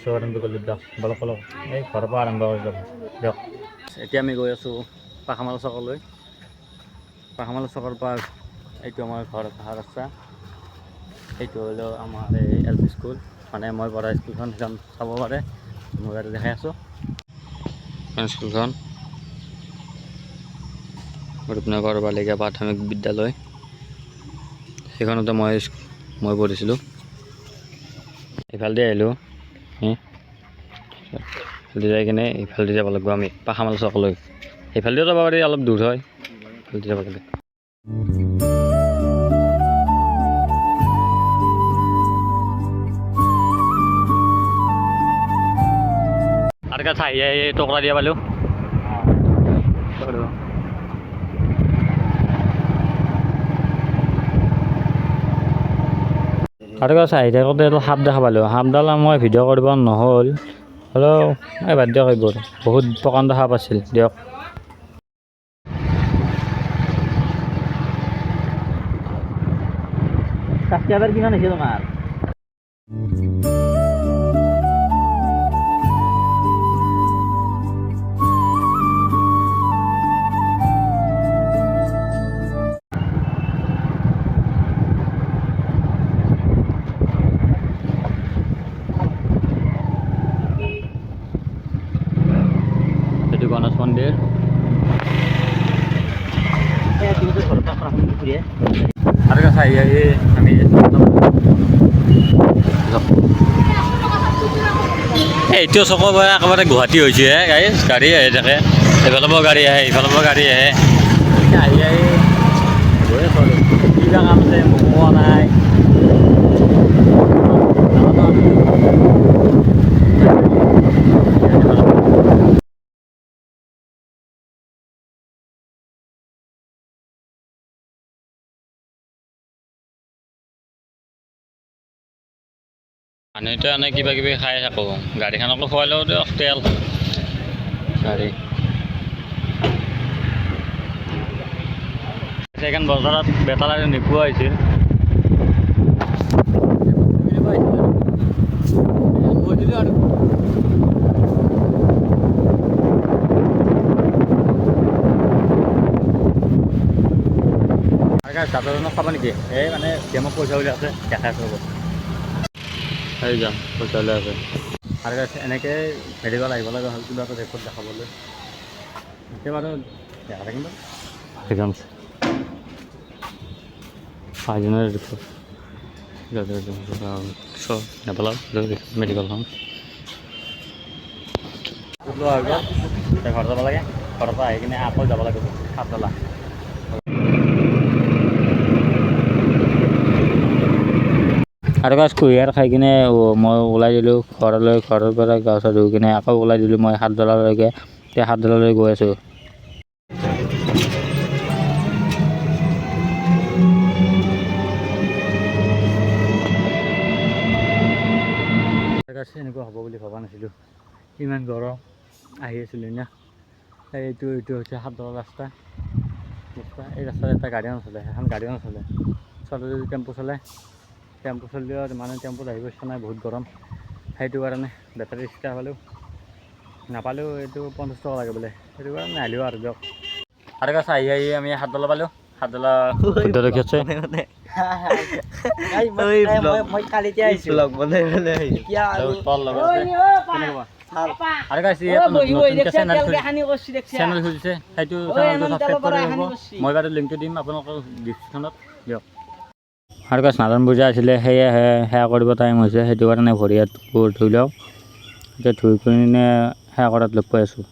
আৰম্ভ কৰিলোঁ দিয়ক বলক বলক এই ঘৰৰ পৰা আৰম্ভ কৰি দিয়ক দিয়ক এতিয়া আমি গৈ আছোঁ পাখামাল চকলৈ পাখামাল চকৰ পৰা এইটো আমাৰ ঘৰ অহা ৰাস্তা এইটো হ'লেও আমাৰ এই এল পি স্কুল মানে মই পঢ়া স্কুলখন সেইখন চাব পাৰে মই ইয়াতে দেখাই আছোঁ স্কুলখন ৰূপনগৰ বালিকা প্ৰাথমিক বিদ্যালয় সেইখনতে মই পঢ়িছিলোঁ ইফালেদি আহিলোঁ ইফালেদি যাই কিনে ইফালেদি যাব লাগিব আমি পাখামাল চকলৈ সেইফালেদিও যাব পাৰি অলপ দূৰ হয় ইফালেদি যাব লাগে আর কাছে এই টোকরা দিয়ে পালো আর কাছে আহি থাকোঁতে এইটো সাপ দেখা পালোঁ সাপডাল মই ভিডিঅ' কৰিব নহ'ল হ'লেও এই বাদ দিয়ক এইবোৰ বহুত প্ৰকাণ্ড সাপ আছিল দিয়ক সাবস্ক্ৰাইবাৰ কিমান হৈছে তোমাৰ গণেশ মন্দিৰ আৰু কাছে আহি আহি আমি এইটো চকৰ পৰা একেবাৰে গুৱাহাটী হৈছে গাইজ গাড়ী আহি থাকে এইফালৰ পৰা গাড়ী আহে ইফালৰ পৰা গাড়ী আহে আহি আহি গৈ আছোঁ আৰু কিবা কাম আছে মোক পোৱা নাই মানুহেতো এনে কিবা কিবি খাই থাকোঁ গাড়ীখনকো খুৱালেও দিয়ক তেল গাড়ী সেইখন বজাৰত বেটালাৰী নোপোৱা হৈছিল দাদাজনক খাব নেকি এই মানে মোক পইচা বুলি আছে দেখাই আছোঁ ৰ'ব এই যাম পইচা লৈ আছে আৰু এনেকৈ মেডিকেল আহিব লগা হ'ল কিবা এটা ৰেকৰ্ড দেখাবলৈ এতিয়া বাৰু দেখা থাকিম সেইখন পাঁচজনৰ ৰিপৰ্ট নেপালত মেডিকেলখন ঘৰত যাব লাগে ঘৰৰ পৰা আহি কিনে আকৌ যাব লাগিব সাততলা আৰু গাছ কুঁহিয়াৰ খাই কিনে মই ওলাই দিলোঁ ঘৰলৈ ঘৰৰ পৰা গা চা ধুই কিনে আকৌ ওলাই দিলোঁ মই সাততলালৈকে এতিয়া সাততলালৈ গৈ আছোঁ এনেকুৱা হ'ব বুলি ভবা নাছিলোঁ ইমান গৰম আহি আছিলোঁ না এইটো হৈছে সাততলা ৰাস্তা এই ৰাস্তাত এটা গাড়ী নচলে এখন গাড়ীও নচলে চলে যদি টেম্পু চলিলেও মানে টেম্পুত আহিব ইচ্ছা নাই বহুত গৰম সেইটো কাৰণে বেটাৰী ৰিক্সা নাপালেও এইটো 50 টকা লাগে বোলে সেইটো কাৰণে আহিলেও আৰু দিয়ক আৰু কাছে আহি আহি আমি সাততলা পালোঁ সাততলা দেখি আছে চেনেল খুলিছে সেইটো ছাবস্ক্ৰাইব কৰি দিব মই বাৰু লিংকটো দিম আপোনালোকৰ ডিছক্ৰিপশ্যনত দিয়ক আৰু কাছ নাৰায়ণ পূজা আছিলে সেয়া কৰিব টাইম হৈছে সেইটো কাৰণে ভৰি হাতবোৰ ধুই লওঁ এতিয়া ধুই কিনে সেয়া কৰাত লগ পাই আছোঁ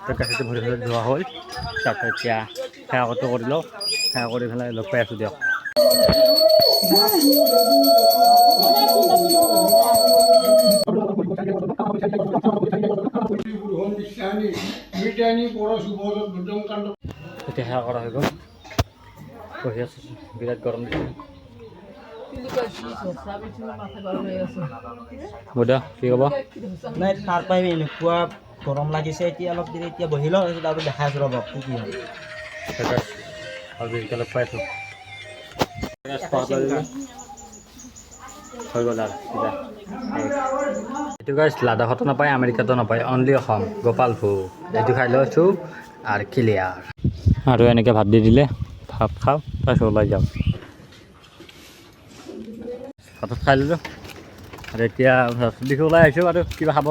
গাখীৰটো ভৰি ধোৱা হ'ল তাৰপিছত এতিয়া সেয়া কৰি লওঁ সেয়া কৰি পেলাই লগ পাই আছোঁ দিয়ক এতিয়া সেয়া কৰা হৈ গ'ল বহি আছোঁ বিৰাট গৰম দিছে বুদা কি ক'ব নাই তাৰ পৰাই এনেকুৱা গৰম লাগিছে এতিয়া অলপ দেৰি এতিয়া বহি লওঁ আৰু দেখাই আছোঁ ৰ'ব কি হয় আৰু লগ পাই আছোঁ হৈ গ'ল আৰু এইটো গাইছ লাডাখতো নাপায় আমেৰিকাতো নাপায় অনলি অসম গোপাল ভোগ এইটো খাই লৈছোঁ আৰু ক্লিয়াৰ আৰু এনেকৈ ভাত দি দিলে ভাত খাওঁ তাৰপিছত ওলাই যাওঁ ভাতত খাই ল'লোঁ আৰু এতিয়া বিহু ওলাই আহিছোঁ আৰু কিবা খাব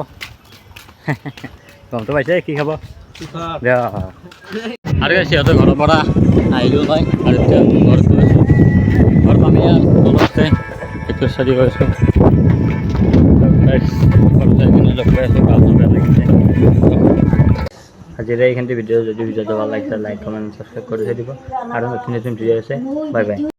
গমটো পাইছে কি খাব আৰু সিহঁতৰ ঘৰৰ পৰা আহিলোঁ মই আৰু এতিয়া ঘৰত গৈ আছোঁ ঘৰত আমি আৰু তলতে একো ষ্টাডি কৰিছোঁ ঘৰত যাই কিনে লগ পাই আছোঁ ভাল বেয়া লাগিছে আজিৰে এইখিনি ভিডিঅ' যদি ভিডিঅ'টো ভাল লাগিছে লাইক কমেণ্ট ছাবস্ক্ৰাইব কৰি থৈ দিব আৰু নতুন নতুন ভিডিঅ' আছে বাই বাই